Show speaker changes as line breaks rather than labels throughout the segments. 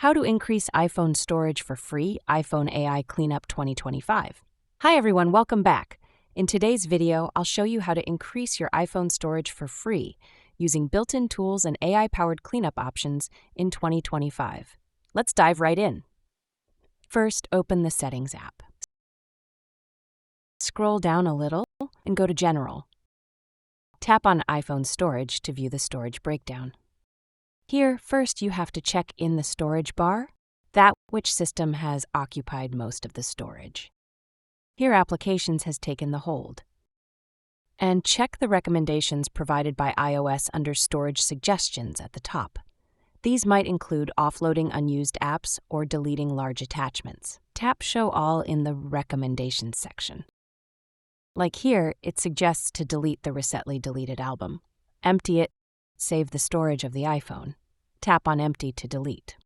How to increase iPhone storage for free, iPhone AI Cleanup 2025. Hi everyone, welcome back. In today's video, I'll show you how to increase your iPhone storage for free using built-in tools and AI-powered cleanup options in 2025. Let's dive right in. First, open the Settings app. Scroll down a little and go to General. Tap on iPhone Storage to view the storage breakdown. Here, first you have to check in the storage bar, that which system has occupied most of the storage. Here, Applications has taken the hold. And check the recommendations provided by iOS under Storage Suggestions at the top. These might include offloading unused apps or deleting large attachments. Tap Show All in the Recommendations section. Like here, it suggests to delete the recently deleted album. Empty it, save the storage of the iPhone. Tap on Empty to delete.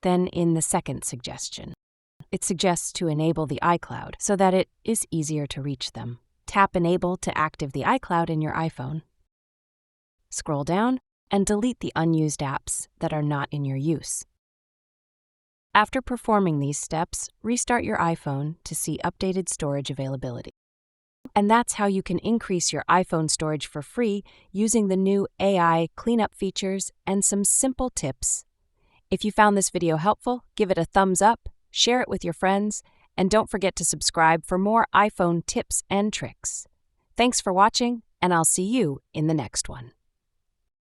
Then in the second suggestion, it suggests to enable the iCloud so that it is easier to reach them. Tap Enable to activate the iCloud in your iPhone. Scroll down and delete the unused apps that are not in your use. After performing these steps, restart your iPhone to see updated storage availability. And that's how you can increase your iPhone storage for free using the new AI cleanup features and some simple tips. If you found this video helpful, give it a thumbs up, share it with your friends, and don't forget to subscribe for more iPhone tips and tricks. Thanks for watching, and I'll see you in the next one.